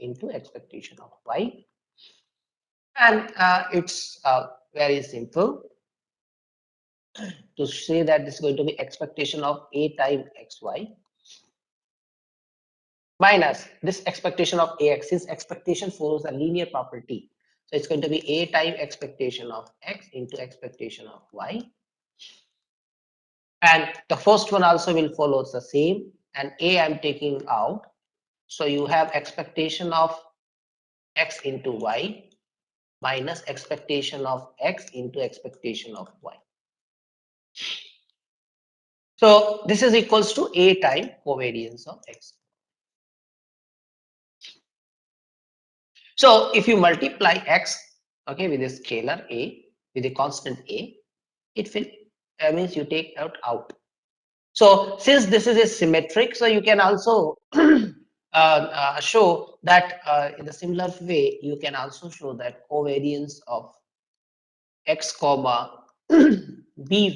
into expectation of y. And it's very simple to say that this is going to be expectation of a time xy minus this expectation of ax. Since expectation follows a linear property, so it's going to be a time expectation of x into expectation of y. And the first one also will follow the same, and a I'm taking out. So you have expectation of x into y minus expectation of x into expectation of y. So this is equals to a time covariance of x. So if you multiply x, okay, with a scalar a, with a constant a, it will means you take out. So since this is a symmetric, so you can also show that in a similar way, you can also show that covariance of x comma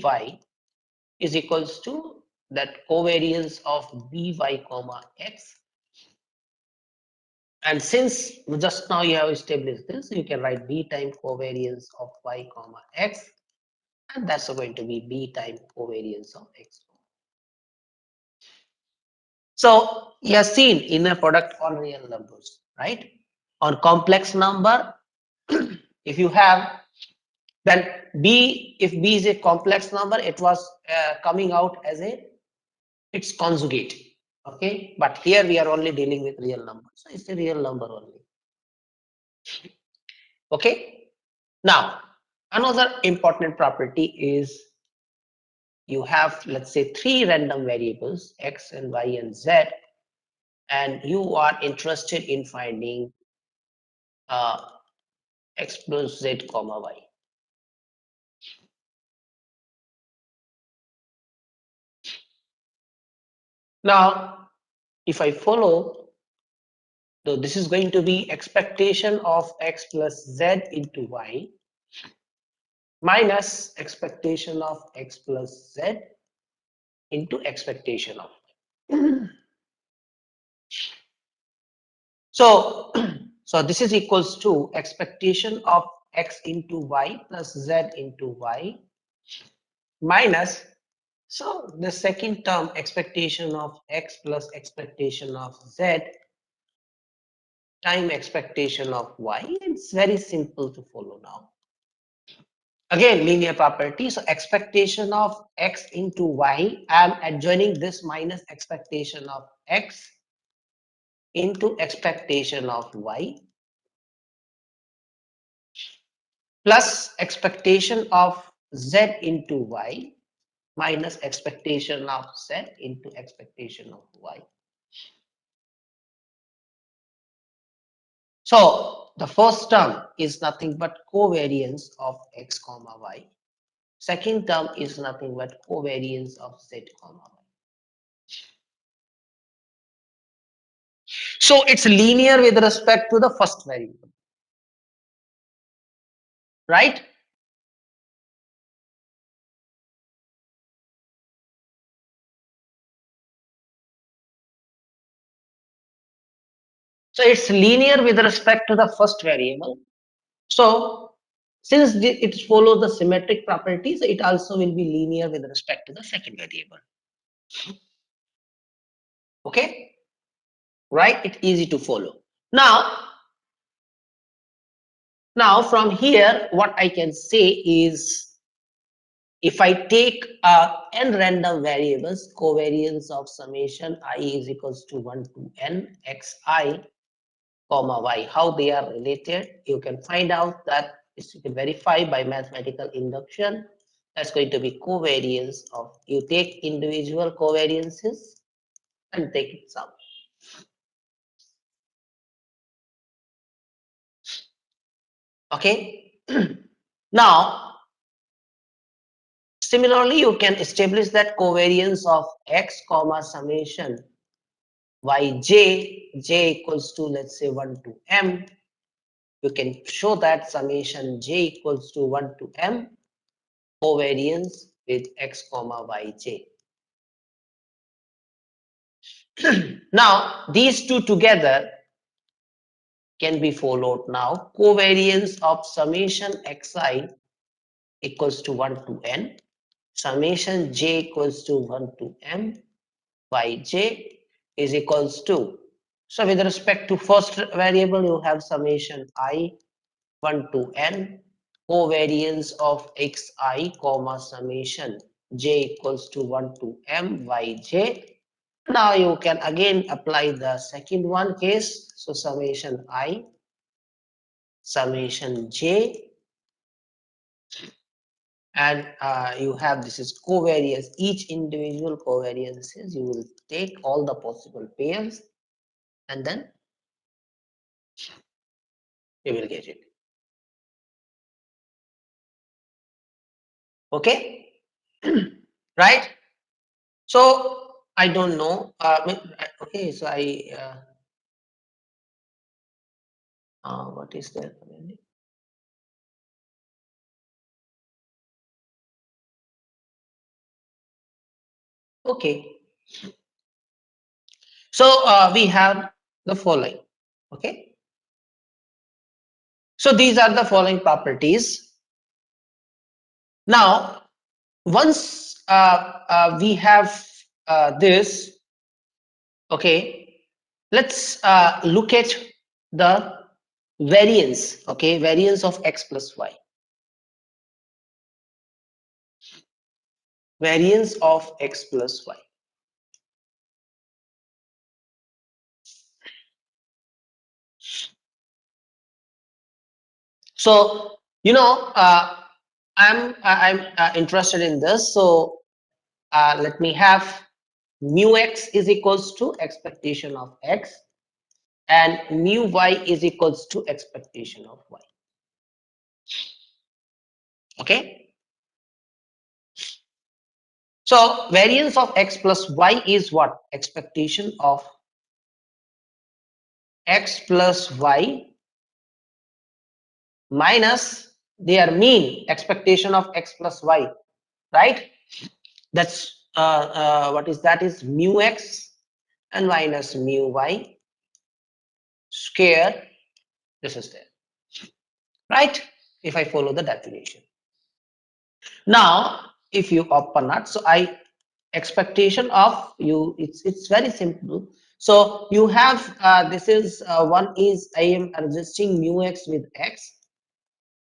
by is equals to that covariance of by comma x. And since just now you have established this, you can write b time covariance of y comma x, and that's going to be b time covariance of x. So you have seen inner product on real numbers, right? On complex number, if you have, then b, if b is a complex number, it was coming out as a its conjugate. Okay, but here we are only dealing with real numbers, so it's a real number only. Okay, now another important property is you have, let's say, 3 random variables x and y and z, and you are interested in finding x plus z comma y. Now if I follow, so this is going to be expectation of x plus z into y minus expectation of x plus z into expectation of y. So so this is equals to expectation of x into y plus z into y minus, so the second term expectation of x plus expectation of z time expectation of y. It's very simple to follow now. Again, linear property. So expectation of x into y, I'm adjoining this minus expectation of x into expectation of y plus expectation of z into y minus expectation of z into expectation of y. So the first term is nothing but covariance of x comma y. Second term is nothing but covariance of z comma y. So it's linear with respect to the first variable, right? So it's linear with respect to the first variable. So since it follows the symmetric properties, it also will be linear with respect to the second variable. Okay, right? It's easy to follow. Now from here, what I can say is, if I take n random variables, covariance of summation I is equals to 1 to n xi comma y, how they are related, you can find out that you can verify by mathematical induction. That's going to be covariance of, you take individual covariances and take it sum. Okay. Now similarly, you can establish that covariance of x comma summation j equals to, let's say, 1 to m. You can show that summation j equals to 1 to m covariance with x comma yj. Now these two together can be followed now. Covariance of summation xi equals to 1 to n, summation j equals to 1 to m, yj is equals to, so with respect to first variable, you have summation I 1 to n, covariance of xi, comma, summation j equals to 1 to m, yj. Now you can again apply the second one case. So summation I, summation j, and you have this is covariance. Each individual covariances, you will take all the possible pairs and then you will get it. Okay, right? So I don't know. Okay, so what is that? Okay, so we have the following. Okay, so these are the following properties. Now, once we have this, okay, let's look at the variance. Okay, variance of x plus y. Variance of x plus y. So I'm interested in this. So let me have mu x is equals to expectation of x and mu y is equals to expectation of y. Okay. So variance of x plus y is what? Expectation of x plus y minus their mean, expectation of x plus y, right? That's what is that is mu x and minus mu y square. This is there, right? If I follow the definition. Now, if you open it, so I expectation of you, it's very simple. So you have this is one is I am adjusting mu x with x,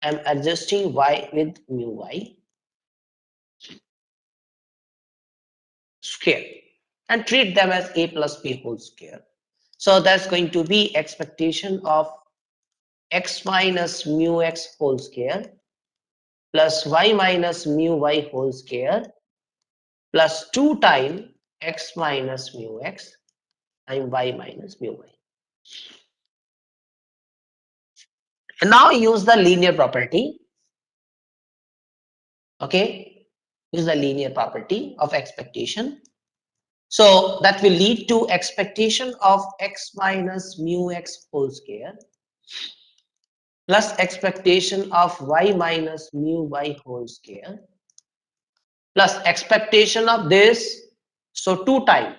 I'm adjusting y with mu y square and treat them as a plus b whole square. So that's going to be expectation of x minus mu x whole square plus y minus mu y whole square plus 2 times x minus mu x and y minus mu y. And now use the linear property. Okay, use the linear property of expectation. So that will lead to expectation of x minus mu x whole square plus expectation of y minus mu y whole square plus expectation of this. So 2 times.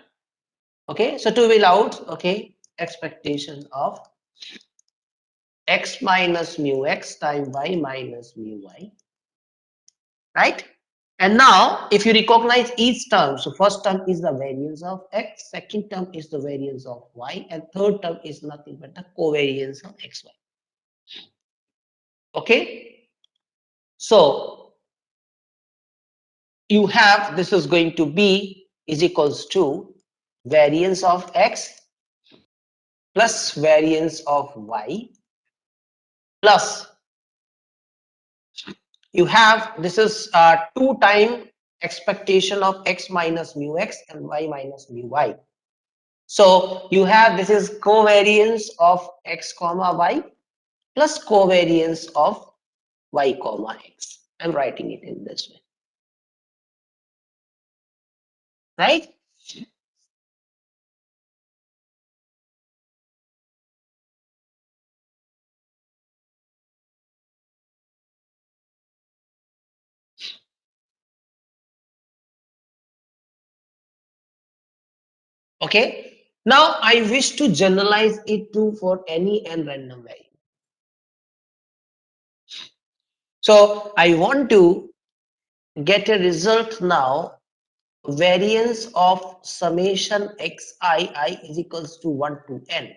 Okay, so 2 will out. Okay, expectation of x minus mu x times y minus mu y, right? And now if you recognize each term, so first term is the variance of x, second term is the variance of y, and third term is nothing but the covariance of xy. Okay, so you have this is going to be is equals to variance of x plus variance of y plus you have this is 2 time expectation of x minus mu x and y minus mu y. So you have this is covariance of x comma y plus covariance of y comma x. I'm writing it in this way, right? Okay. Now I wish to generalize it to for any n random variable. So I want to get a result now. Variance of summation I is equals to 1 to n.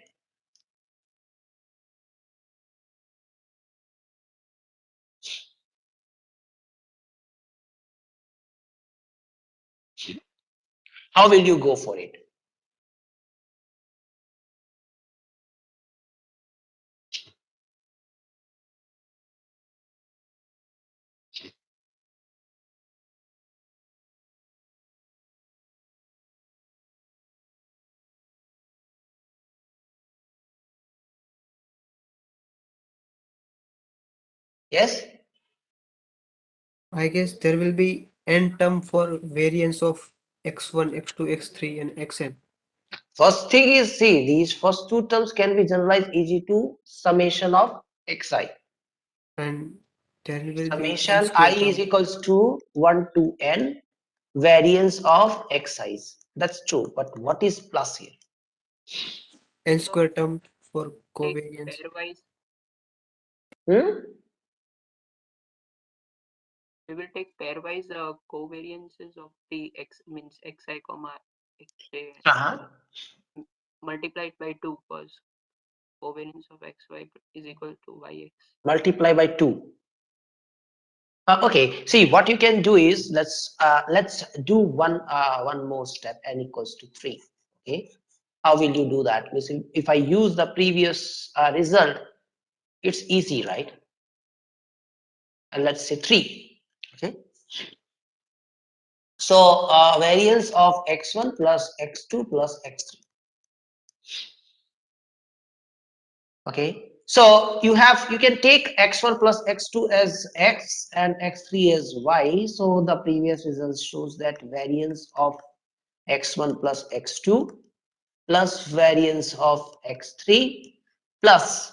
How will you go for it? Yes? I guess there will be n term for variance of x1, x2, x3, and xn. First thing is, see, these first two terms can be generalized easy to summation of xi. And there will be n Summation I square is term. equals to 1 to n variance of xi's. That's true. But what is plus here? N square term for Take covariance. pairwise. Hmm? We will take pairwise covariances of the x means xi comma xj Uh-huh. multiplied by 2 because covariance of xy is equal to yx. Multiply by 2. Okay, see what you can do is let's do one more step, n equals to 3. Okay, how will you do that? Listen, if I use the previous result, it's easy, right? And let's say 3. Okay, so variance of x1 plus x2 plus x3. Okay, so you can take x1 plus x2 as x and x3 as y. So the previous result shows that variance of x1 plus x2 plus variance of x3 plus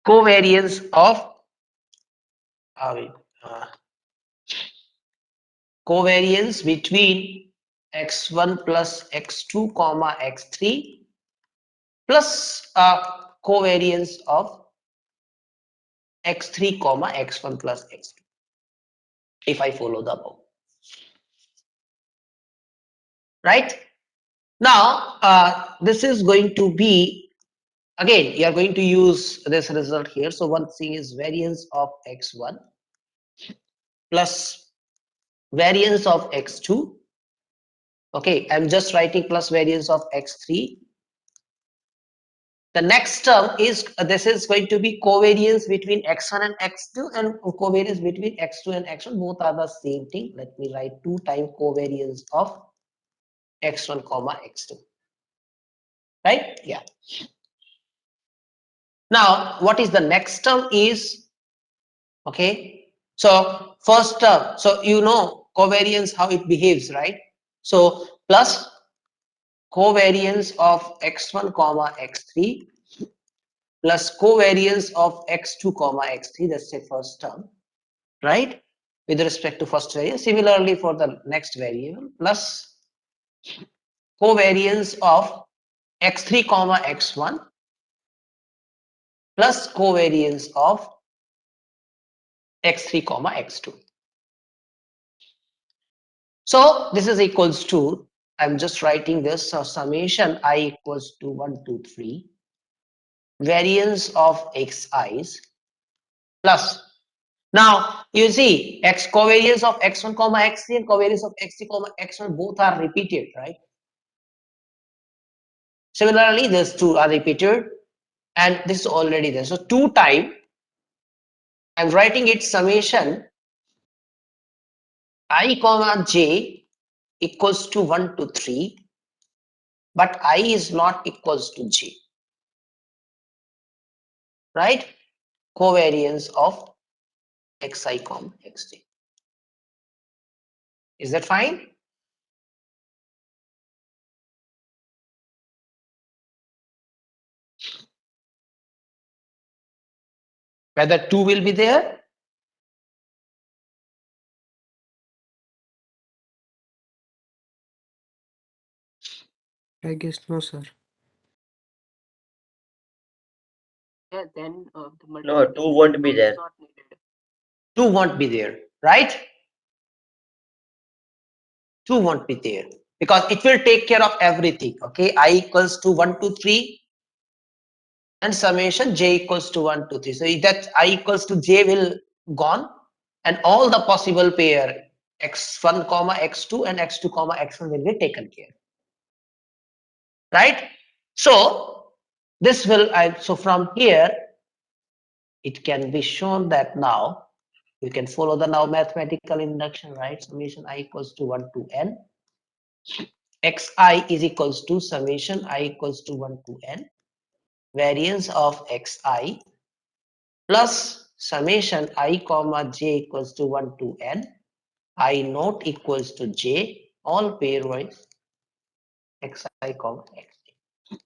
covariance of wait, uh, covariance between x1 plus x2 comma x3 plus covariance of x3 comma x1 plus x2, if I follow the above. Right now, this is going to be, again you are going to use this result here. So one thing is variance of x1 plus variance of x2. Okay, I'm just writing plus variance of x3. The next term is this is going to be covariance between x1 and x2, and covariance between x2 and x1, both are the same thing. Let me write 2 times covariance of x1 comma x2. Right? Yeah. Now what is the next term is, okay, so first term, so you know covariance how it behaves, right? So plus covariance of x1 comma x3 plus covariance of x2 comma x3, that's the first term, right, with respect to first variable. Similarly for the next variable, plus covariance of x3 comma x1 plus covariance of x3 comma x2. So this is equals to, I'm just writing this, so summation I equals to 1 to 3 variance of xi's plus, now you see x covariance of x1 comma x3 and covariance of x3 comma x1 both are repeated, right? Similarly these two are repeated and this is already there, so 2 time I'm writing it summation I comma j equals to 1 to 3, but I is not equals to j, right? Covariance of xi comma xj. Is that fine? Whether 2 will be there? I guess no, sir. Yeah, then the No, 2 multiplication won't be term is there. not needed. 2 won't be there, right? 2 won't be there because it will take care of everything. Okay, I equals to 1 to 3 and summation j equals to 1 to 3. So that I equals to j will gone, and all the possible pair x1 comma x2 and x2 comma x1 will be taken care, right? So this will so from here it can be shown that now you can follow the now mathematical induction, right? Summation I equals to 1 to n, xi is equals to summation I equals to 1 to n, variance of xi plus summation I comma j equals to 1 to n, I naught equals to j, all pairwise xi comma xj.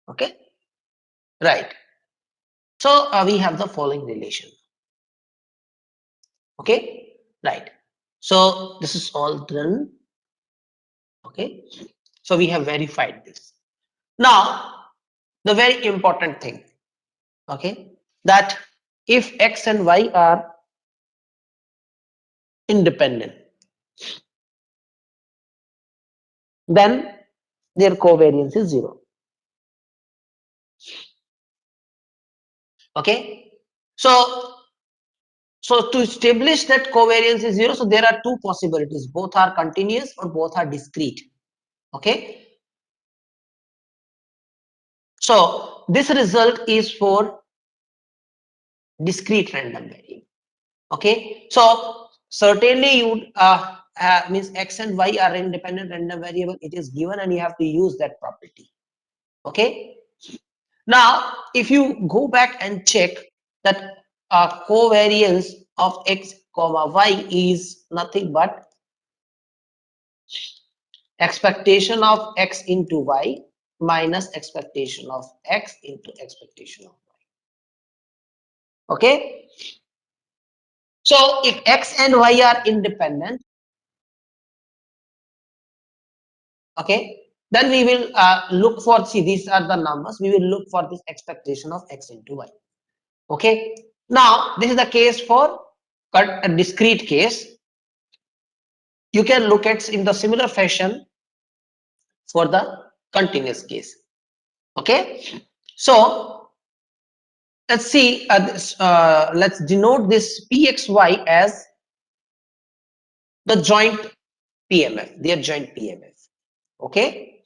Okay, right. So we have the following relation. Okay, right. So this is all done. Okay, so we have verified this. Now the very important thing, okay, that if x and y are independent, then their covariance is 0. Okay, so to establish that covariance is 0, so there are two possibilities, both are continuous or both are discrete. Okay, so this result is for discrete random variable. Okay, so certainly you means x and y are independent random variable, it is given and you have to use that property. Okay, now if you go back and check that covariance of x comma y is nothing but expectation of x into y minus expectation of x into expectation of y. Okay, so if x and y are independent, okay, then we will look for, see, these are the numbers, we will look for this expectation of x into y. Okay, now this is the case for a discrete case. You can look at in the similar fashion for the continuous case. Okay, so let's see this, let's denote this pxy as the joint pmf, their joint pmf. Okay,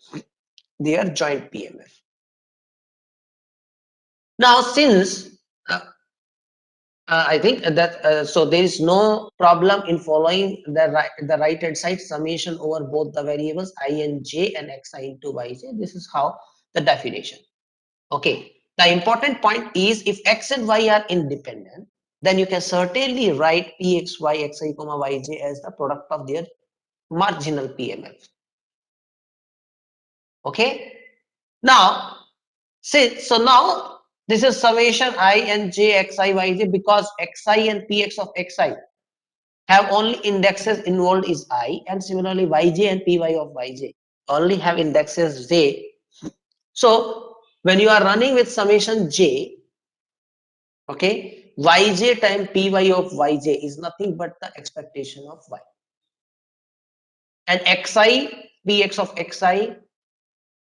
their joint pmf. Now since I think that so there is no problem in following the right hand side summation over both the variables I and j and xi into yj. This is how the definition. Okay. The important point is if x and y are independent, then you can certainly write pxy xi comma yj as the product of their marginal PMF. Okay. Now so now this is summation I and j xi yj because xi and px of xi have only indexes involved is I, and similarly yj and py of yj only have indexes j. So when you are running with summation j, okay, yj time py of yj is nothing but the expectation of y, and xi px of xi,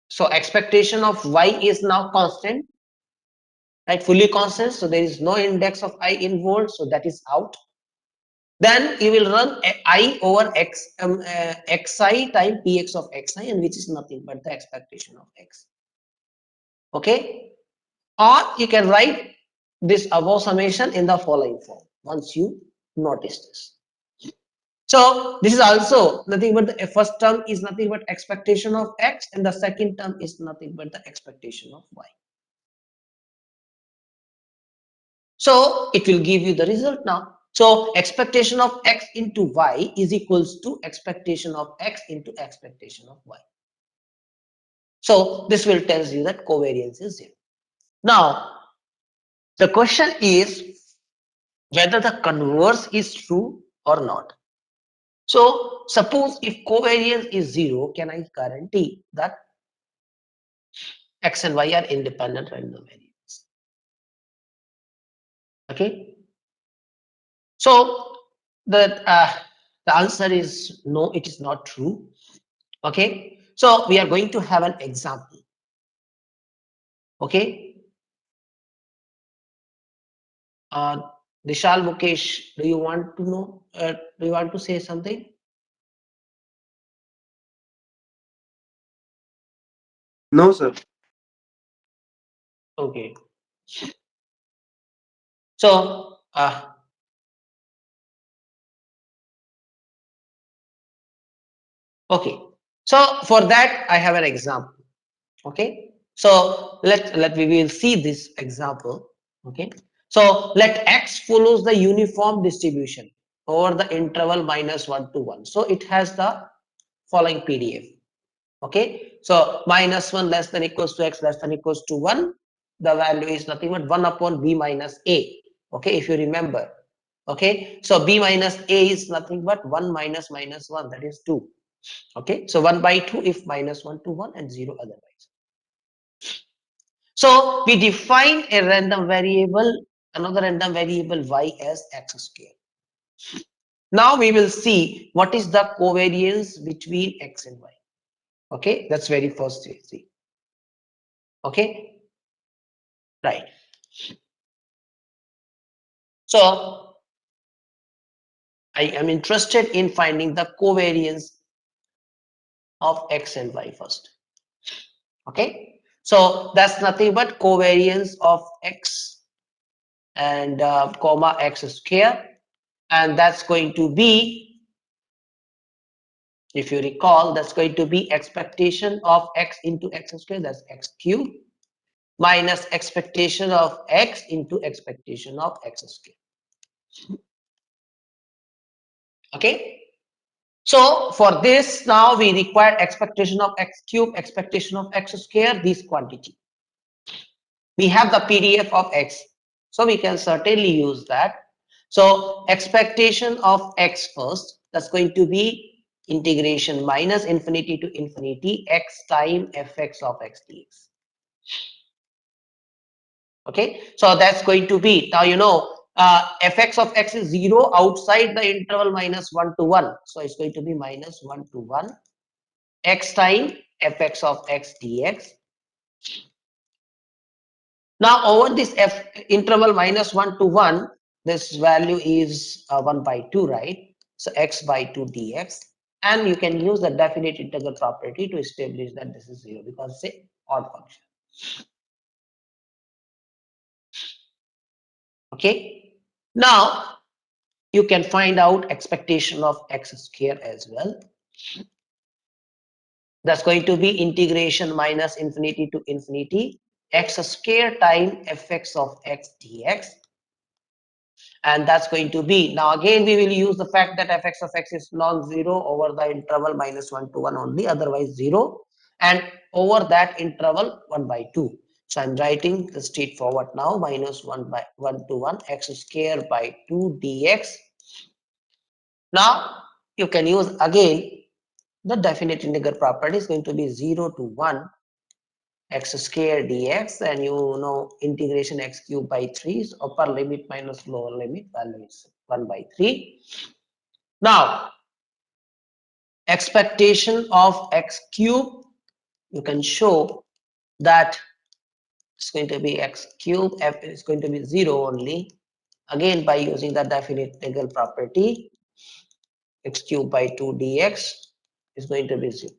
so expectation of y is now constant, right, fully constant, so there is no index of I involved, so that is out. Then you will run I over xi time px of xi, and which is nothing but the expectation of x. Okay, or you can write this above summation in the following form once you notice this. So this is also nothing but the first term is nothing but expectation of x, and the second term is nothing but the expectation of y. So it will give you the result now. So expectation of x into y is equals to expectation of x into expectation of y. So this will tell you that covariance is 0. Now the question is whether the converse is true or not. So suppose if covariance is 0, can I guarantee that x and y are independent random variables? Okay. So the answer is no, it is not true. Okay. So we are going to have an example. Okay. Uh, Vishal, Mukesh, do you want to know? Do you want to say something? No, sir. Okay. So okay. So for that, I have an example. Okay. So let we will see this example. Okay. So let x follows the uniform distribution over the interval -1 to 1. So it has the following PDF. Okay. So -1 less than equals to x less than equals to 1. The value is nothing but 1 upon b minus a. Okay. If you remember. Okay. So b minus a is nothing but 1 minus minus 1, that is 2. Okay. So 1 by 2 if -1 to 1 and 0 otherwise. So we define a random variable, another random variable y as x square. Now we will see what is the covariance between x and y. Okay, that's very first we see. Okay, right. So I am interested in finding the covariance of x and y first. Okay, so that's nothing but covariance of x and comma x square, and that's going to be, if you recall, that's going to be expectation of x into x square, that's x cube, minus expectation of x into expectation of x square. Okay. So for this, now we require expectation of x cube, expectation of x square, this quantity. We have the PDF of x, so we can certainly use that. So expectation of x first, that's going to be integration minus infinity to infinity x time fx of x dx. Okay, so that's going to be, now you know, fx of x is 0 outside the interval -1 to 1, so it's going to be -1 to 1 x time fx of x dx. Now over this f interval -1 to 1, this value is 1 by 2, right? So x by 2 dx, and you can use the definite integral property to establish that this is 0 because it's a odd function. Okay, now you can find out expectation of x square as well. That's going to be integration minus infinity to infinity x square time fx of x dx, and that's going to be, now again we will use the fact that fx of x is non-zero over the interval -1 to 1 only, otherwise 0, and over that interval 1 by 2. So I'm writing the straightforward now, -1 by 1 to 1 x square by 2 dx. Now you can use again the definite integral property is going to be 0 to 1 x square dx, and you know integration x cube by 3 is upper limit minus lower limit, value is 1 by 3. Now expectation of x cube, you can show that it's going to be x cube, f is going to be 0 only, again by using the definite integral property, x cube by 2 dx is going to be 0.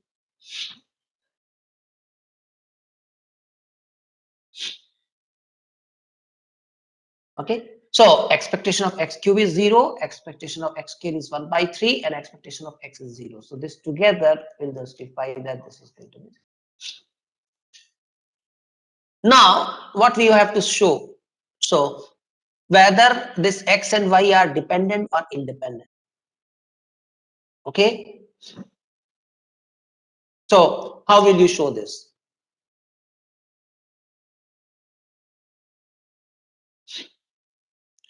Okay, so expectation of x cube is 0, expectation of x square is 1 by 3, and expectation of x is 0. So this together will justify that this is going to be 0. Now what we have to show, so whether this x and y are dependent or independent. Okay, so how will you show this?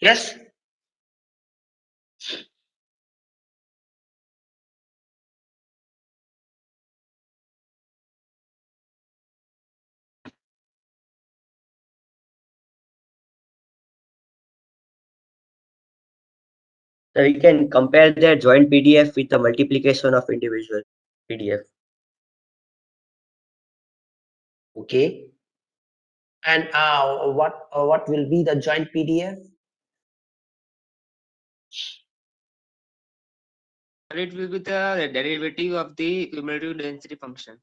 Yes, So we can compare their joint PDF with the multiplication of individual PDF. Okay. And what will be the joint PDF? And it will be the derivative of the cumulative density function.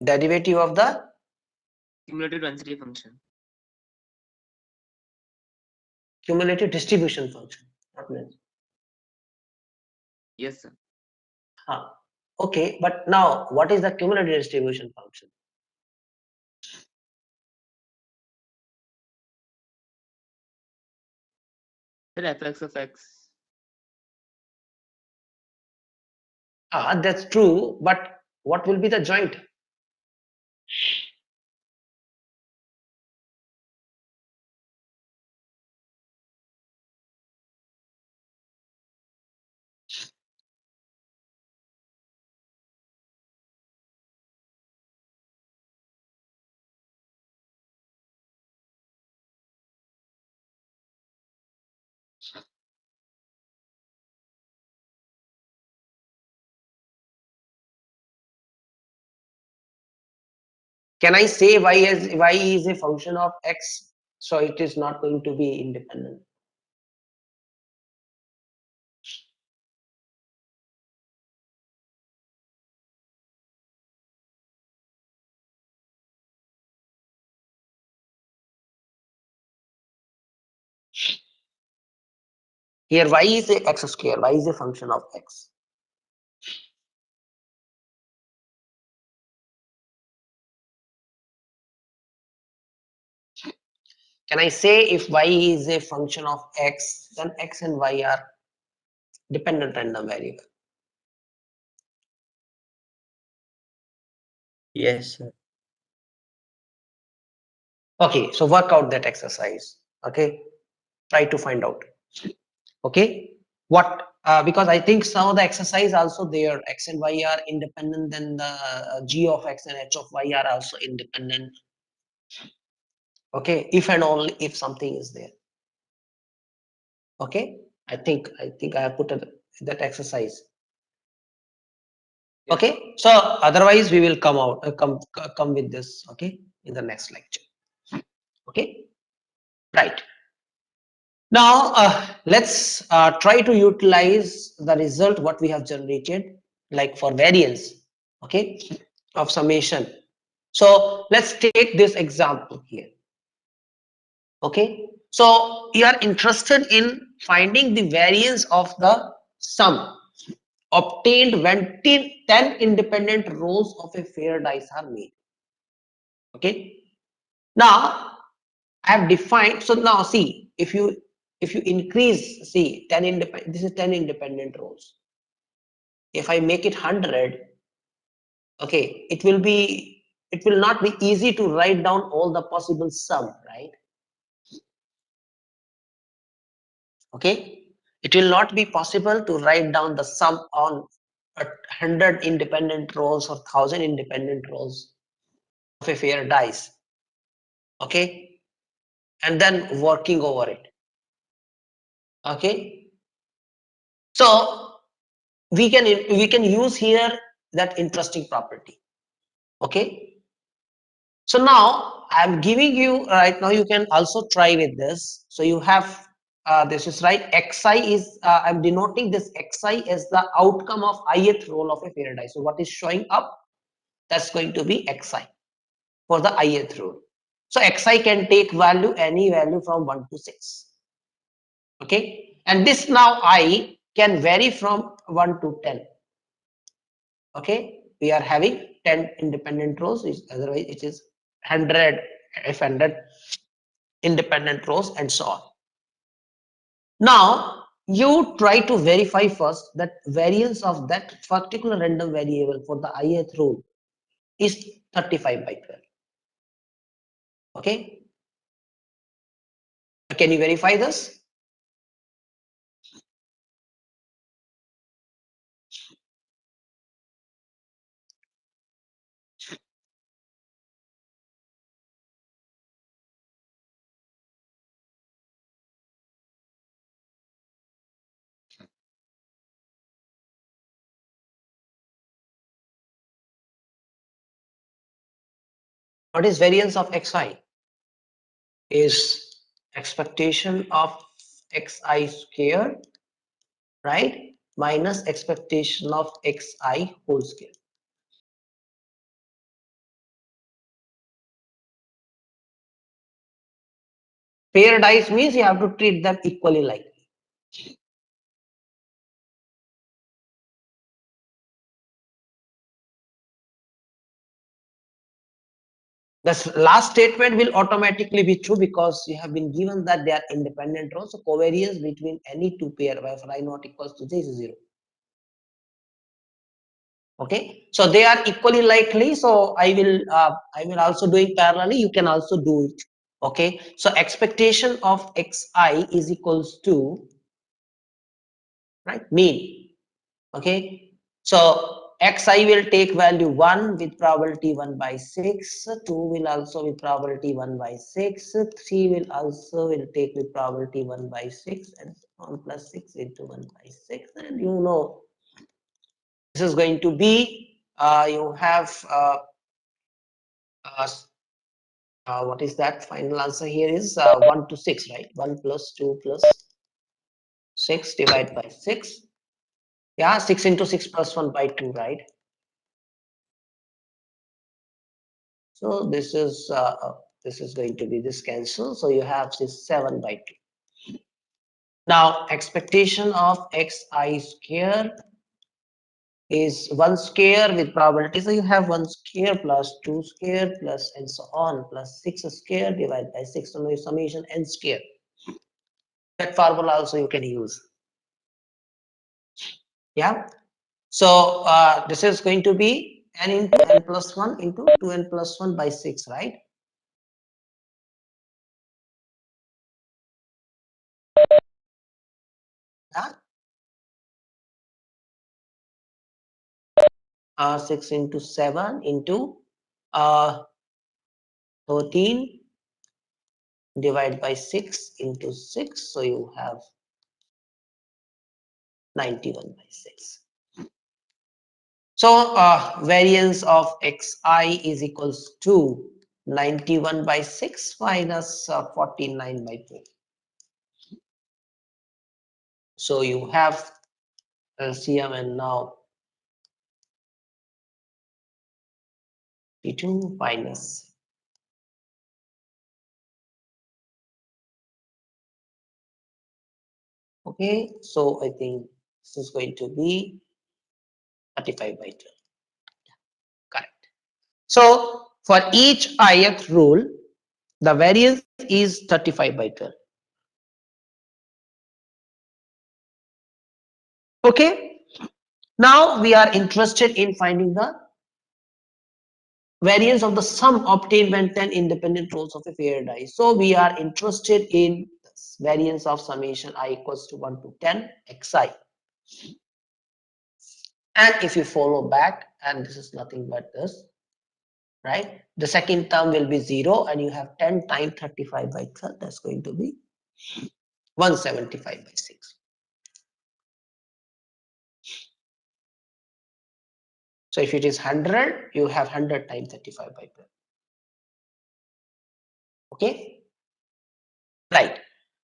Derivative of the Cumulative density function. cumulative distribution function. Not necessarily. Yes, sir. Huh. Okay, but now what is the cumulative distribution function? The fx of x. That's true, but what will be the joint? Can I say y is a function of x, so it is not going to be independent? Here y is a x square, y is a function of x. Can I say if y is a function of x, then x and y are dependent random variable? Yes, sir. Okay, so work out that exercise. Okay, try to find out. Okay, what because I think some of the exercise also there, x and y are independent, then the g of x and h of y are also independent. Okay, if and only if something is there. Okay, I think I have put that exercise. Yes. Okay, so otherwise we will come with this, okay, in the next lecture. Okay, right. Now let's try to utilize the result what we have generated, like for variance, okay, of summation. So let's take this example here. Okay, so you are interested in finding the variance of the sum obtained when 10 independent rows of a fair dice are made. Okay, now I have defined, so now see, if you increase, see 10 independent, this is 10 independent rows. If I make it 100, okay, it will not be easy to write down all the possible sum, right? Okay, it will not be possible to write down the sum on 100 independent rows or 1000 independent rows of a fair dice. Okay, and then working over it. Okay, so we can use here that interesting property. Okay, so now I'm giving you right now, you can also try with this. So you have this is right, xi is I'm denoting this xi as the outcome of ith roll of a fair dice. So what is showing up, that's going to be xi for the ith roll. So xi can take value, any value from 1 to 6. Okay, and this now I can vary from 1 to 10. Okay, we are having 10 independent rows, otherwise it is 100, if 100 independent rows and so on. Now you try to verify first that variance of that particular random variable for the ith row is 35 by 12. Okay, can you verify this? What is variance of xi? Is expectation of xi square, right, minus expectation of xi whole square. Pair dice means you have to treat them equally likely. The last statement will automatically be true because you have been given that they are independent rows. So covariance between any two pair where I not equals to j is 0. Okay, so they are equally likely. So I will also doing parallelly. You can also do it. Okay, so expectation of xi is equals to, right, mean. Okay, so xi will take value 1 with probability 1 by 6, 2 will also with probability 1 by 6, 3 will also will take with probability 1 by 6, and 1 plus 6 into 1 by 6, and you know this is going to be you have uh, what is that final answer here is 1 to 6, right? 1 plus 2 plus 6 divided by 6. Yeah, 6 into 6 plus 1 by 2, right? So this is going to be this cancel. So you have this 7 by 2. Now expectation of xi square is 1 square with probability. So you have 1 square plus 2 square plus and so on plus 6 square divided by 6. So now summation n square. That formula also you can use. Yeah. So this is going to be n into n plus 1 into 2n plus 1 by 6, right? Yeah. 6 into 7 into 13 divided by 6 into 6. So you have 91 by 6. So variance of xi is equals to 91 by 6 minus 49 by 4. So you have LCM, and now P2 minus. Okay, so I think this is going to be 35 by 12. Correct. So for each ith rule, the variance is 35 by 12. Okay. Now we are interested in finding the variance of the sum obtained when 10 independent rows of a pair dice. So we are interested in variance of summation I equals to 1 to 10 xi. And if you follow back, and this is nothing but this, right? The second term will be 0, and you have 10 times 35 by 12. That's going to be 175 by 6. So if it is 100, you have 100 times 35 by 12. Okay, right.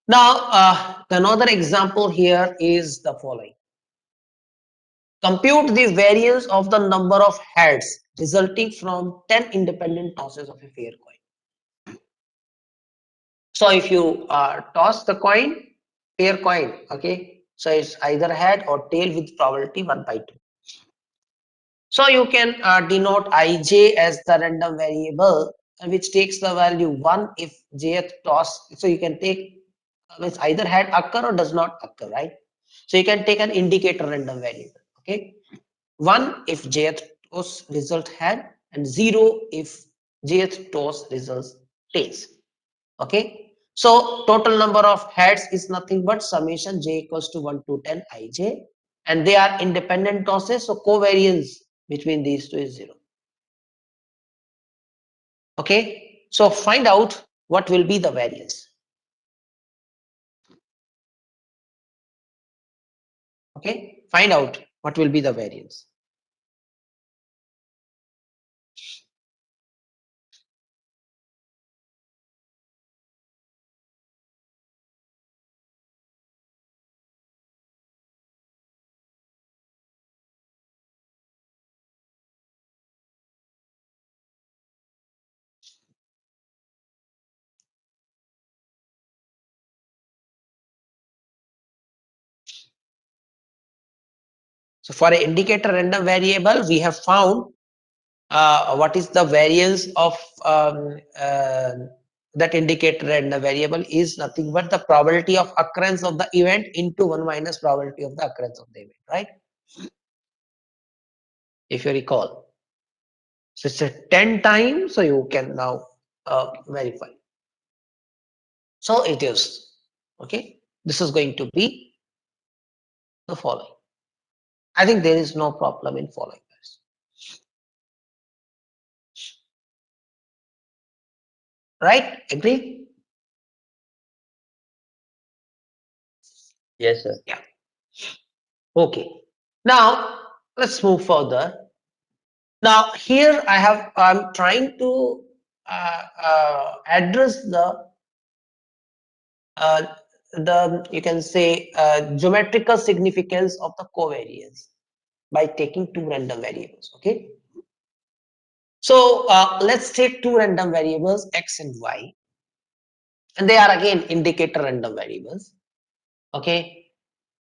Now, another example here is the following. Compute the variance of the number of heads resulting from 10 independent tosses of a fair coin. So if you toss the coin, pair coin, okay, so it's either head or tail with probability 1 by 2. So you can denote ij as the random variable which takes the value 1 if jth toss. So you can take which either had occur or does not occur, right? So you can take an indicator random variable. Okay, 1 if jth toss result had, and 0 if jth toss results tails. Okay, so total number of heads is nothing but summation j equals to 1 to 10 ij, and they are independent tosses, so covariance between these two is 0. Okay, so find out what will be the variance. Okay, find out what will be the variance. So for an indicator random variable, we have found what is the variance of that indicator random variable is nothing but the probability of occurrence of the event into 1 minus probability of the occurrence of the event, right? If you recall. So it's a 10 times, so you can now verify. So it is, okay? This is going to be the following. I think there is no problem in following this. Right? Agree? Yes, sir. Yeah. Okay. Now let's move further. Now here I'm trying to address uh, the you can say geometrical significance of the covariance by taking two random variables. Okay. So let's take two random variables x and y, and they are again indicator random variables. Okay.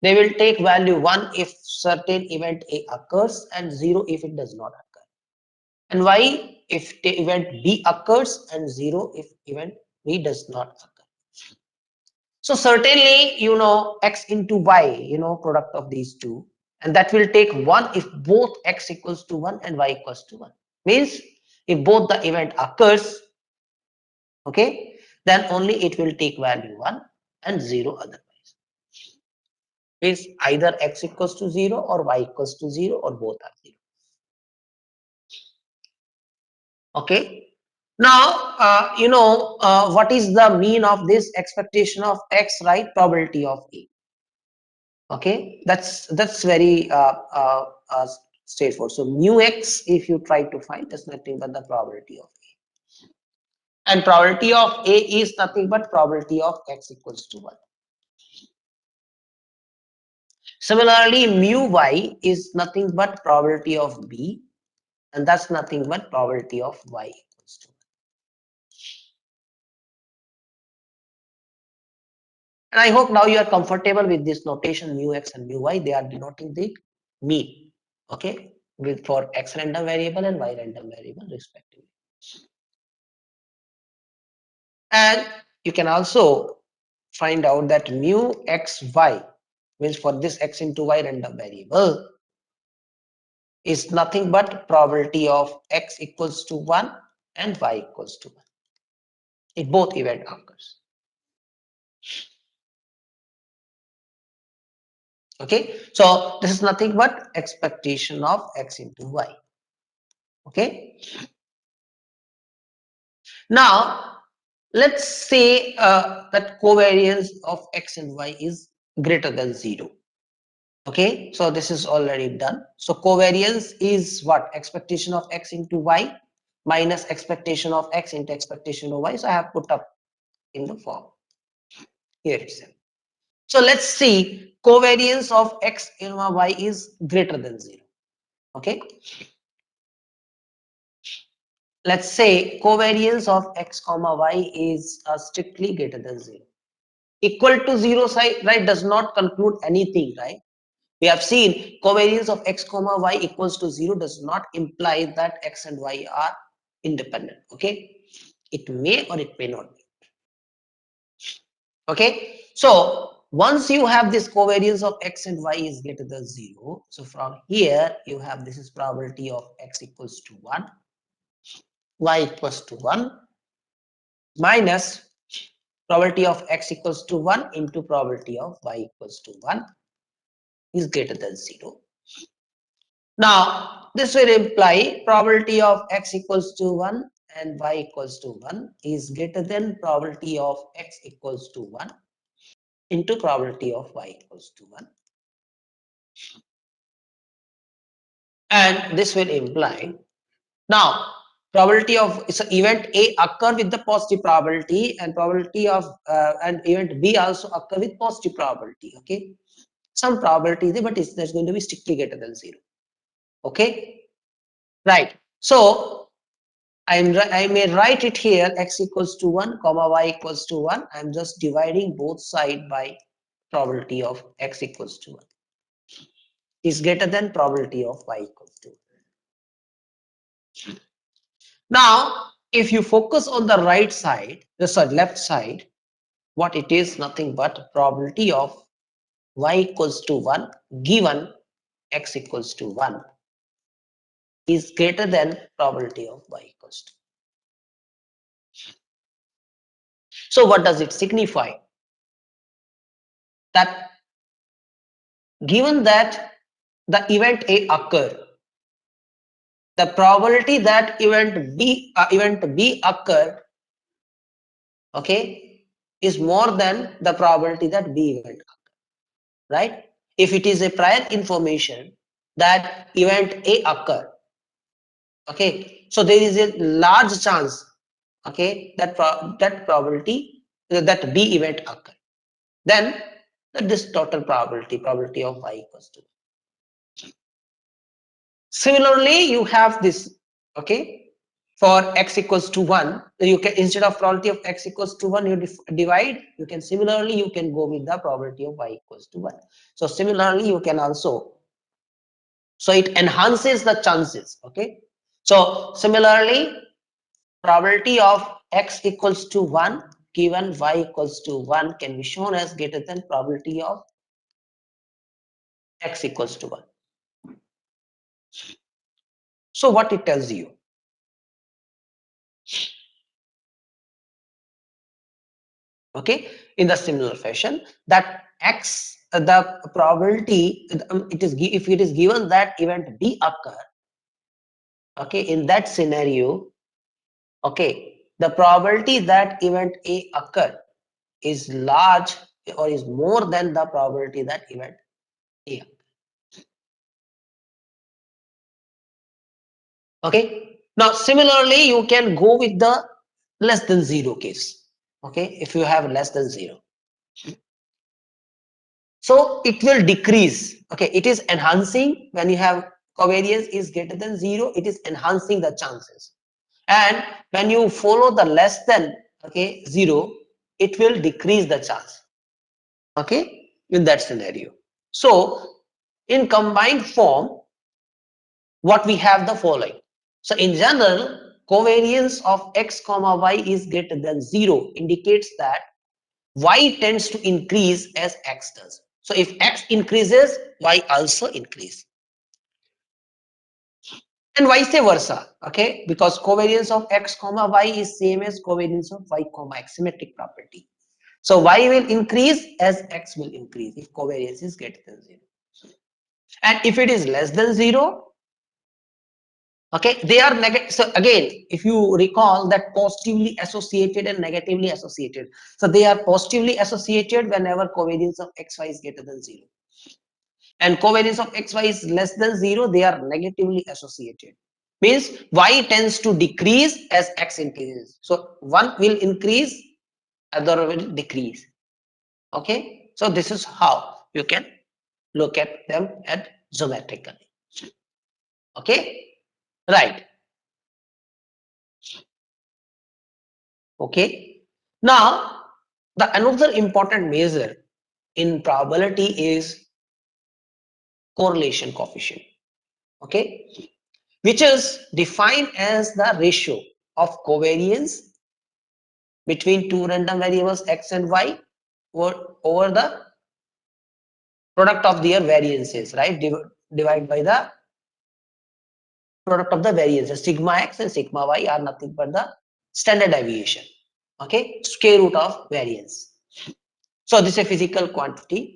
They will take value 1 if certain event A occurs and 0 if it does not occur. And y if the event B occurs and 0 if event B does not occur. So certainly, x into y, product of these two, and that will take 1 if both x equals to 1 and y equals to 1. Means if both the event occurs, okay, then only it will take value 1 and 0 otherwise. Means either x equals to 0 or y equals to 0 or both are 0. Okay. Now, what is the mean of this expectation of x, right? Probability of A. Okay, that's very straightforward. So mu x, if you try to find, is nothing but the probability of A. And probability of A is nothing but probability of x equals to 1. Similarly, mu y is nothing but probability of B, and that's nothing but probability of y equals to 1. And I hope now you are comfortable with this notation mu x and mu y. They are denoting the mean, okay, with for x random variable and y random variable respectively. And you can also find out that mu x y means for this x into y random variable is nothing but probability of x equals to 1 and y equals to 1 if both event occurs. Okay, so this is nothing but expectation of x into y. Okay, now let's say that covariance of x and y is greater than 0. Okay, so this is already done. So covariance is what? Expectation of x into y minus expectation of x into expectation of y. So I have put up in the form here itself. So let's see covariance of x and y is greater than 0. Okay, let's say covariance of x comma y is strictly greater than 0. Equal to 0 side, right, does not conclude anything, right? We have seen covariance of x comma y equals to 0 does not imply that x and y are independent. Okay, it may or it may not be. Okay, so once you have this covariance of x and y is greater than 0, so from here you have this is probability of x equals to 1, y equals to 1 minus probability of x equals to 1 into probability of y equals to 1 is greater than 0. Now, this will imply probability of x equals to 1 and y equals to 1 is greater than probability of x equals to 1 into probability of y equals to 1. And this will imply, now, probability of so event A occur with the positive probability and probability of and event B also occur with positive probability. Okay, some probability there, but that's going to be strictly greater than 0. Okay, right. So I may write it here x equals to 1 comma y equals to 1. I'm just dividing both side by probability of x equals to 1. is greater than probability of y equals to 1. Now, if you focus on the right side, left side, what it is nothing but probability of y equals to 1 given x equals to 1 is greater than probability of y equals to 1. So what does it signify? That given that the event A occur, the probability that event B occur, okay, is more than the probability that B event occur, right? If it is a prior information that event A occur, okay, so there is a large chance, okay, that probability that B event occur. Then this total probability of y equals to 1. Similarly, you have this, okay, for x equals to 1, you can, instead of probability of x equals to 1, you divide, you can similarly, you can go with the probability of y equals to 1. So similarly, you can also, so it enhances the chances, okay. So similarly, probability of x equals to 1 given y equals to 1 can be shown as greater than probability of x equals to 1. So what it tells you? Okay, in the similar fashion that x, the probability, it is if it is given that event B occur, okay, in that scenario, okay, the probability that event A occur is large or is more than the probability that event A occur. Okay, now similarly you can go with the less than 0 case. Okay, if you have less than 0, so it will decrease. Okay, it is enhancing when you have covariance is greater than 0, it is enhancing the chances, and when you follow the less than, okay, 0, it will decrease the chance, okay, in that scenario. So in combined form, what we have the following. So in general, covariance of x comma y is greater than 0 indicates that y tends to increase as x does. So if x increases, y also increase, and vice versa, okay, because covariance of x comma y is same as covariance of y comma x, symmetric property. So y will increase as x will increase if covariance is greater than 0, and if it is less than 0, okay, they are negative. So again, if you recall that positively associated and negatively associated, so they are positively associated whenever covariance of xy is greater than 0, and covariance of xy is less than 0, they are negatively associated, means y tends to decrease as x increases. So one will increase, other will decrease. Okay, so this is how you can look at them at geometrically. Okay, right. Okay, now the another important measure in probability is correlation coefficient, okay, which is defined as the ratio of covariance between two random variables x and y over the product of their variances, right? Divided by the product of the variances. Sigma x and sigma y are nothing but the standard deviation, okay, square root of variance. So this is a physical quantity.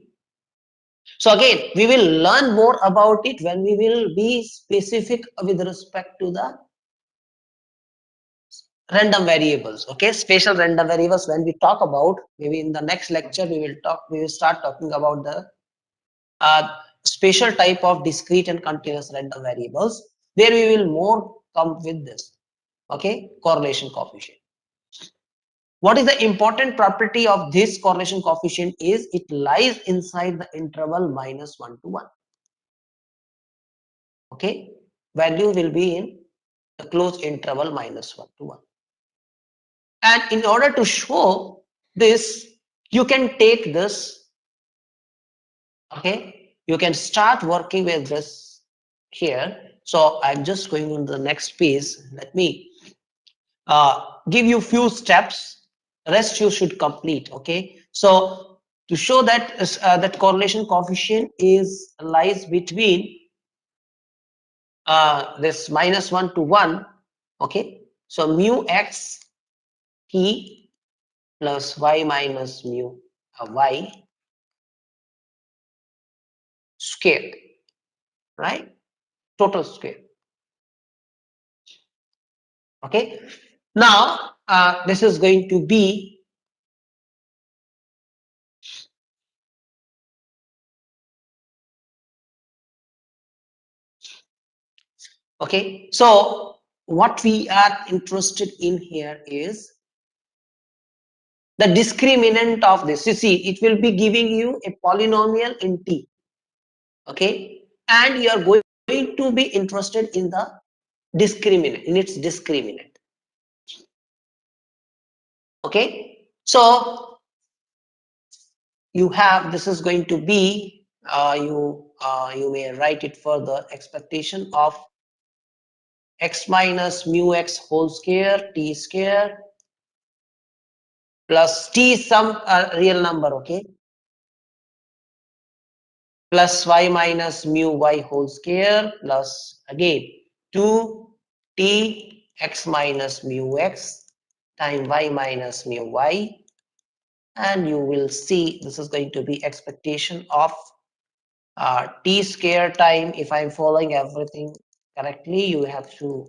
So again, we will learn more about it when we will be specific with respect to the random variables, okay, spatial random variables. When we talk about, maybe in the next lecture, we will start talking about the spatial type of discrete and continuous random variables. There we will more come with this, okay, correlation coefficient. What is the important property of this correlation coefficient is it lies inside the interval -1 to 1. Okay, value will be in the closed interval -1 to 1. And in order to show this, you can take this, okay, you can start working with this here. So I'm just going on the next page. Let me give you few steps. Rest you should complete. Okay. So to show that that correlation coefficient is lies between this -1 to 1. Okay. So mu x t plus y minus mu y square, right? Total square. Okay. Now this is going to be okay. So what we are interested in here is the discriminant of this. You see, it will be giving you a polynomial in t. Okay, and you are going to be interested in the discriminant, in its discriminant. Okay, so you have, this is going to be you may write it further, expectation of x minus mu x whole square t square plus t some real number, okay, plus y minus mu y whole square plus again 2t x minus mu x time y minus mu y, and you will see this is going to be expectation of t square time. If I'm following everything correctly, you have to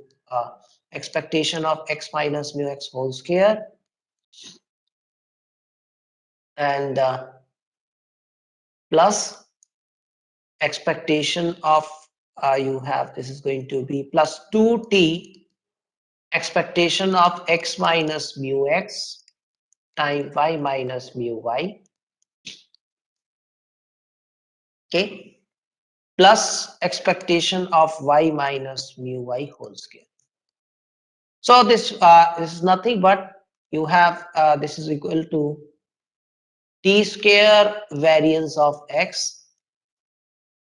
expectation of x minus mu x whole square and plus expectation of you have, this is going to be plus 2t expectation of x minus mu x time y minus mu y, okay, plus expectation of y minus mu y whole square. So this is nothing but you have this is equal to t square variance of x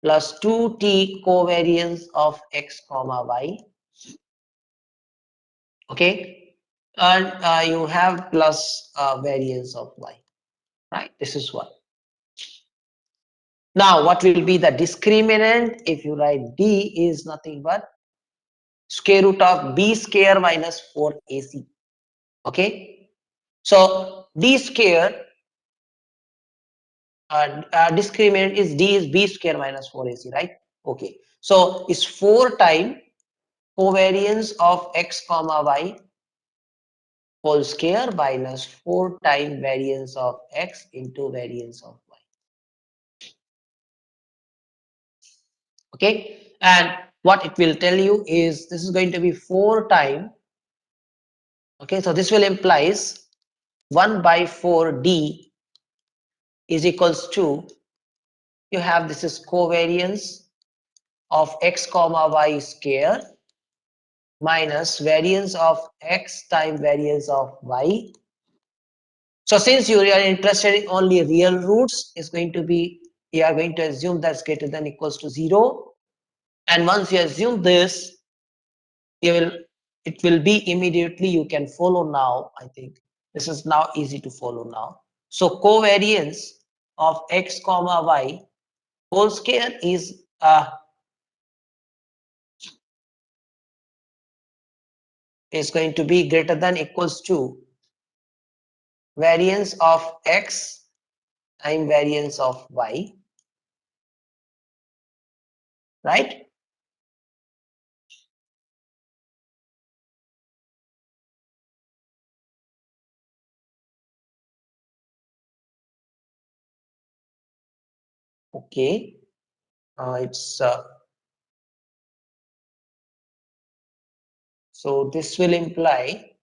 plus 2t covariance of x comma y, okay, and you have plus variance of y, right? This is what. Now what will be the discriminant? If you write d is nothing but square root of b square minus 4ac, okay. So d square discriminant is d is b square minus 4ac, right? Okay, so it's 4 time covariance of x comma y whole square minus 4 time variance of x into variance of y, okay. And what it will tell you is this is going to be 4 time, okay, so this will implies 1 by 4d is equals to, you have this is covariance of x comma y square minus variance of x time variance of y. So since you are interested in only real roots, it's going to be, you are going to assume that's greater than equals to 0. And once you assume this, you will, it will be immediately, you can follow now. I think this is now easy to follow now. So covariance of x comma y whole square is going to be greater than equals to variance of x time variance of y, right? Okay, it's so this will imply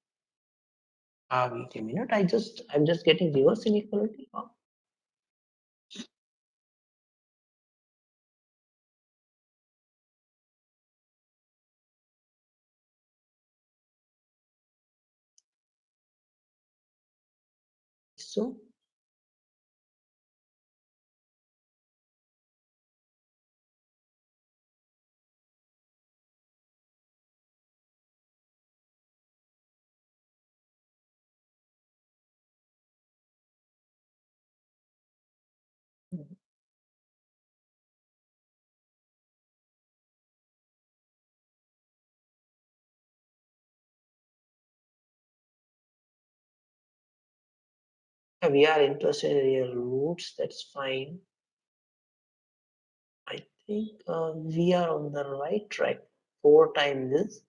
wait a minute, I'm just getting reverse inequality. So We are interested in real roots, that's fine. I think we are on the right track. 4 times this.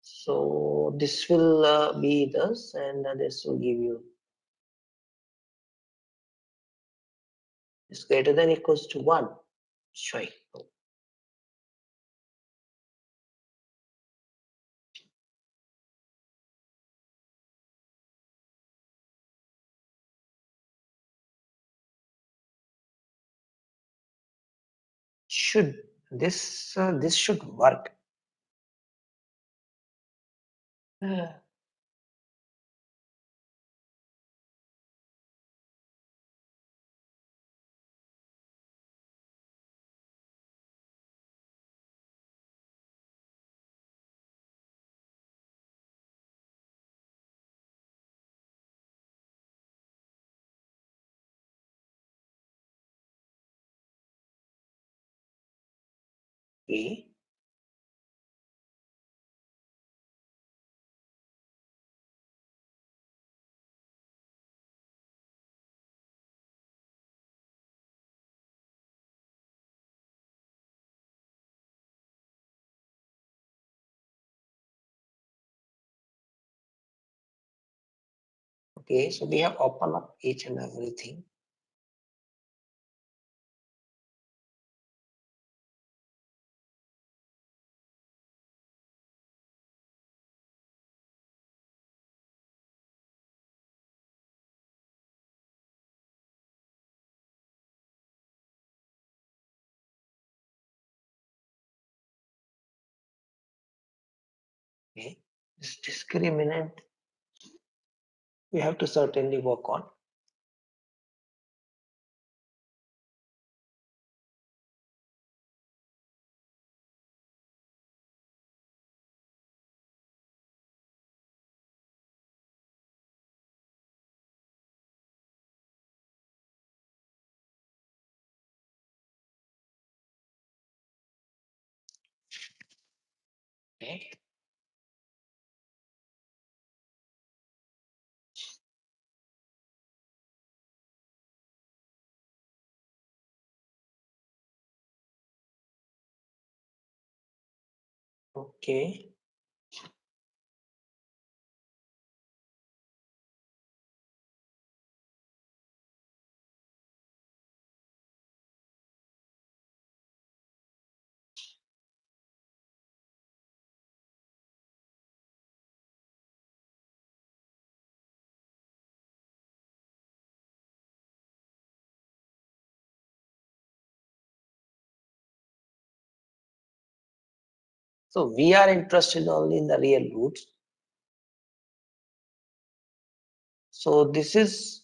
So this will be this, and this will give you is greater than equals to 1. Sure. Should this should work. Okay. Okay, so we have opened up each and everything. Okay, this discriminant we have to certainly work on. Okay. Okay. So we are interested only in the real roots. So this is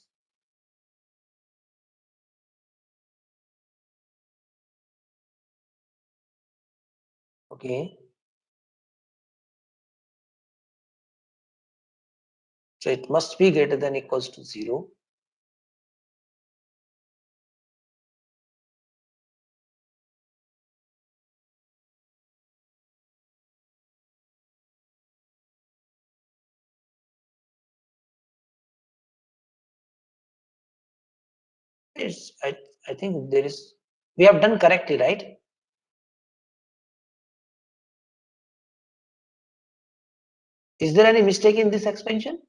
okay. So it must be greater than equals to 0. It's I think there is we have done correctly, right? Is there any mistake in this expansion?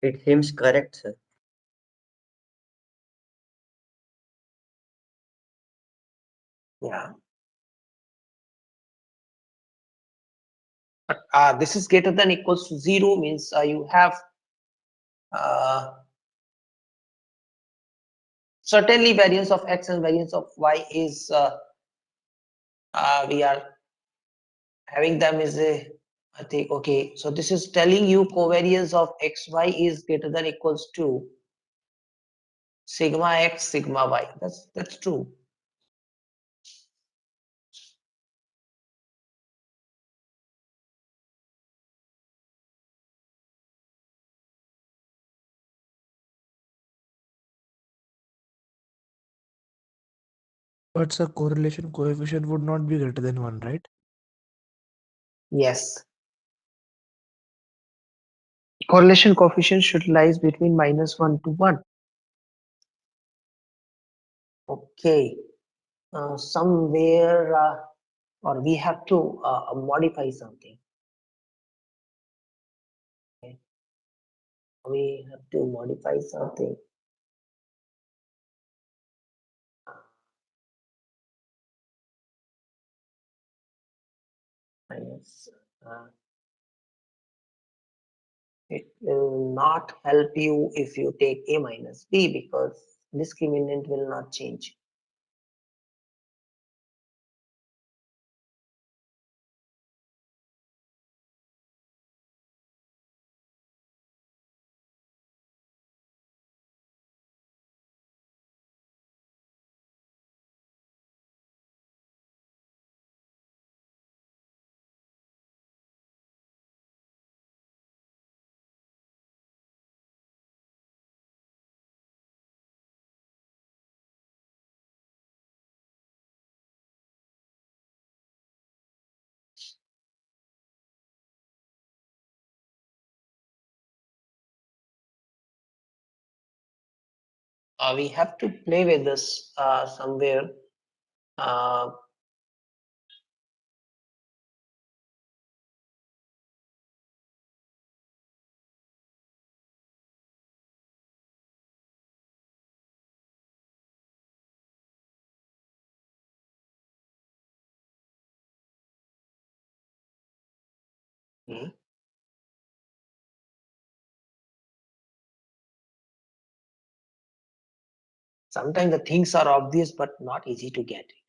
It seems correct, sir. Yeah. But this is greater than equals to 0 means you have certainly variance of x and variance of y is we are having them is a I think, okay, so this is telling you covariance of xy is greater than equals to sigma x, sigma y. That's true. But sir, correlation coefficient would not be greater than 1, right? Yes. Correlation coefficient should lies between -1 to 1. Okay. Somewhere or we have to modify something. Okay. We have to modify something. Minus. It will not help you if you take a minus b because discriminant will not change. We have to play with this somewhere. Uh, hmm. Sometimes the things are obvious but not easy to get it.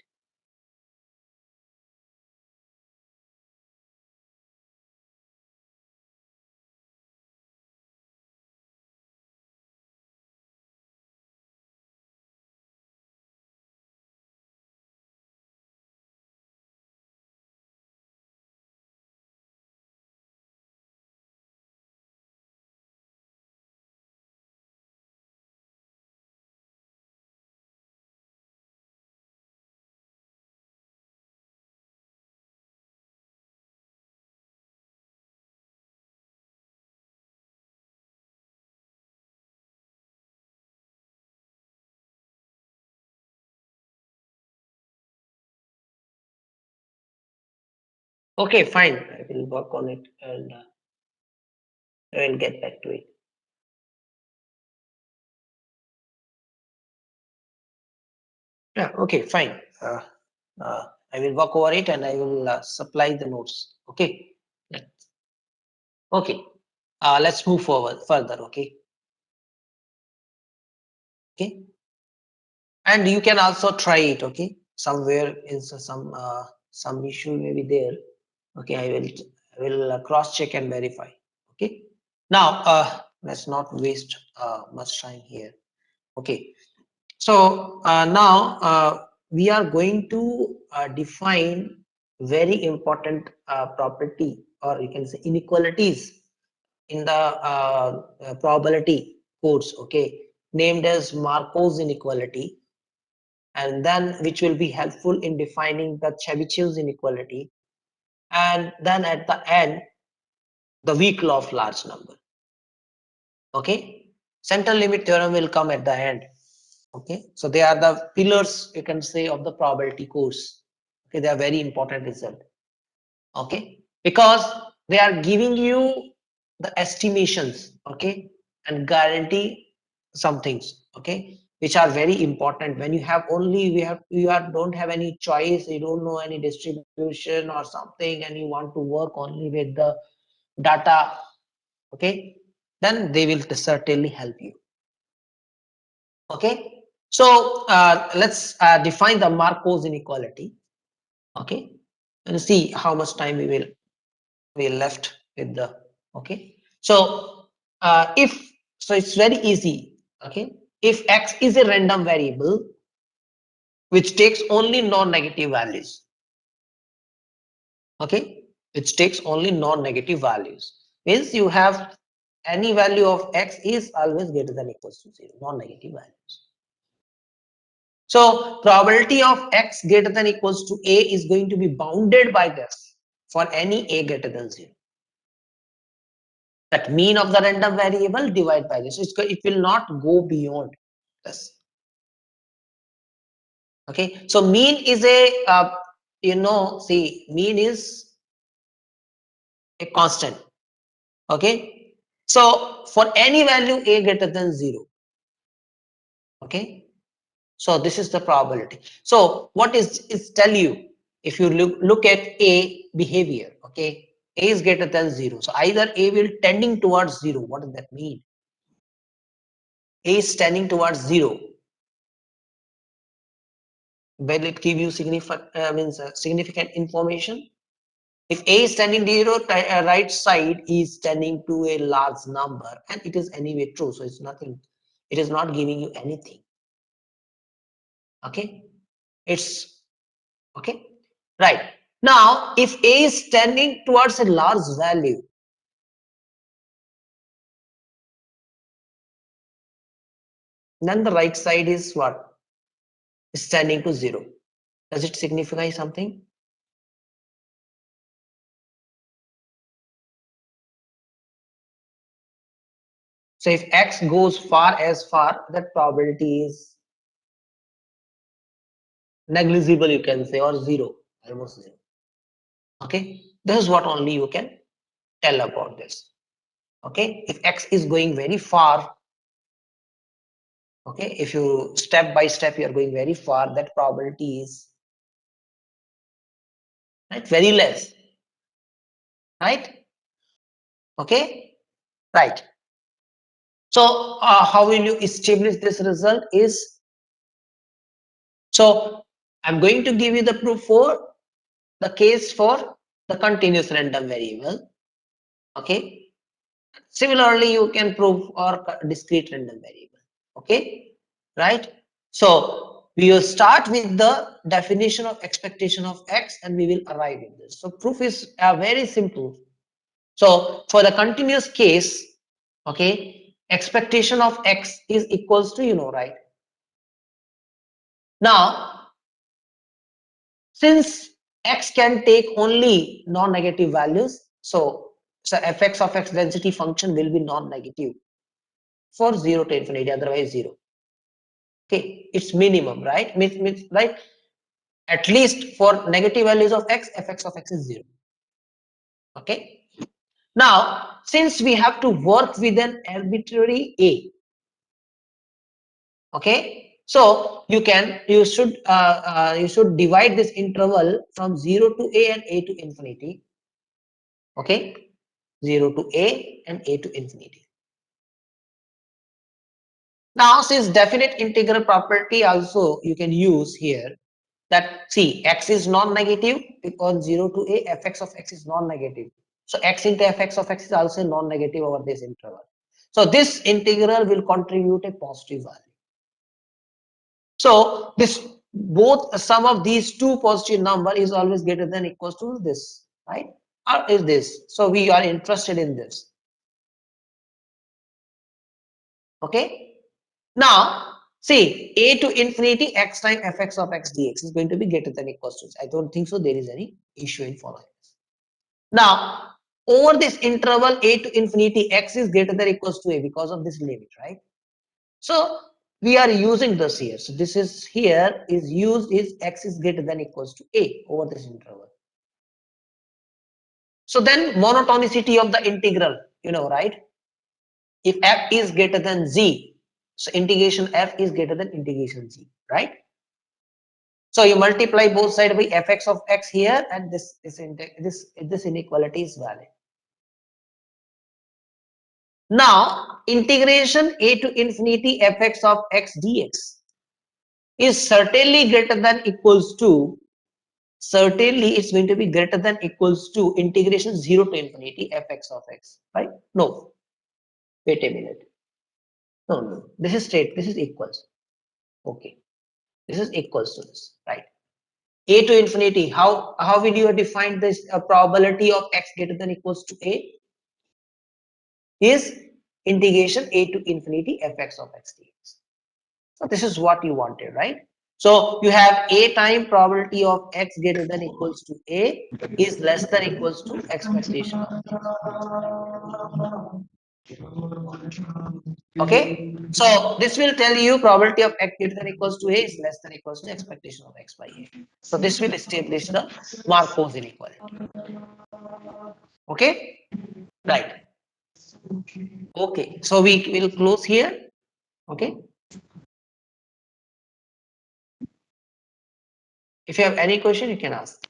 Okay, fine. I will work on it and I will get back to it. Yeah, okay, fine. I will work over it and I will supply the notes. Okay. Okay. Let's move forward further. Okay. Okay. And you can also try it. Okay. Somewhere is some issue may be there. Okay. I will cross check and verify. Okay. Now let's not waste much time here. Okay. So now we are going to define very important property, or you can say inequalities in the probability codes, okay, named as Markov's inequality, and then which will be helpful in defining the Chebyshev's inequality, and then at the end, the weak law of large number. Okay, central limit theorem will come at the end. Okay, so they are the pillars, you can say, of the probability course. Okay, they are very important result. Okay, because they are giving you the estimations, okay, and guarantee some things, okay, which are very important when you have only don't have any choice, you don't know any distribution or something, and you want to work only with the data, okay, then they will certainly help you. Okay, so let's define the Markov's inequality. Okay, and see how much time we will we left with the, okay. So it's very easy, okay. If x is a random variable which takes only non-negative values, okay, which takes only non-negative values, means you have any value of x is always greater than equals to 0, non-negative values. So probability of x greater than equals to a is going to be bounded by this for any a greater than 0. That mean of the random variable divided by this. It will not go beyond this. Okay, so mean is a see, mean is a constant. Okay, so for any value a greater than 0, okay, so this is the probability. So what is tell you, if you look at a behavior, okay, a is greater than 0, so either a will tending towards 0. What does that mean? A is tending towards 0. Will it give you significant information? If a is tending to 0, right side is tending to a large number, and it is anyway true, so it's nothing, it is not giving you anything. Okay, it's okay, right. Now if a is tending towards a large value, then the right side is what? Is tending to 0. Does it signify something? So if x goes as far, that probability is negligible, you can say, or 0, almost 0. Okay, this is what only you can tell about this. Okay, if x is going very far, okay, if you step by step you are going very far, that probability is, right, very less, right? Okay, right. So how will you establish this result is, so I'm going to give you the proof for the case for the continuous random variable. Okay, similarly you can prove for discrete random variable. Okay, right. So we will start with the definition of expectation of x and we will arrive at this. So proof is very simple. So for the continuous case, okay, expectation of x is equals to, right? Now, since x can take only non-negative values, so fx of x density function will be non-negative for 0 to infinity, otherwise 0. Okay, it's minimum, right? Means right? At least for negative values of x, fx of x is 0. Okay. Now, since we have to work with an arbitrary a, okay, so you should divide this interval from 0 to a and a to infinity. Okay, 0 to a and a to infinity. Now, since definite integral property also you can use here, that see x is non-negative because 0 to a fx of x is non-negative. So x into fx of x is also non-negative over this interval. So this integral will contribute a positive value. So this both sum of these two positive number is always greater than equals to this, right? Or is this? So we are interested in this. Okay. Now see a to infinity x times fx of x dx is going to be greater than equals to. I don't think so there is any issue in following this. Now over this interval a to infinity x is greater than equals to a because of this limit, right? So we are using this here. So this is here is used is x is greater than equals to a over this interval. So then monotonicity of the integral, right? If f is greater than z, so integration f is greater than integration z, right? So you multiply both sides by fx of x here, and this inequality is valid. Now integration a to infinity fx of x dx is certainly greater than equals to certainly it's going to be greater than equals to integration 0 to infinity fx of x, right? No, wait a minute. No, this is straight, this is equals. Okay, this is equals to this, right? A to infinity, how will you define this probability of x greater than equals to a? Is integration a to infinity fx of x dx. So this is what you wanted, right? So you have a time probability of x greater than equals to a is less than equals to expectation of x. Okay, so this will tell you probability of x greater than equals to a is less than equals to expectation of x by a. So this will establish the Markov inequality. Okay, right. Okay, so we will close here. Okay, if you have any question, you can ask.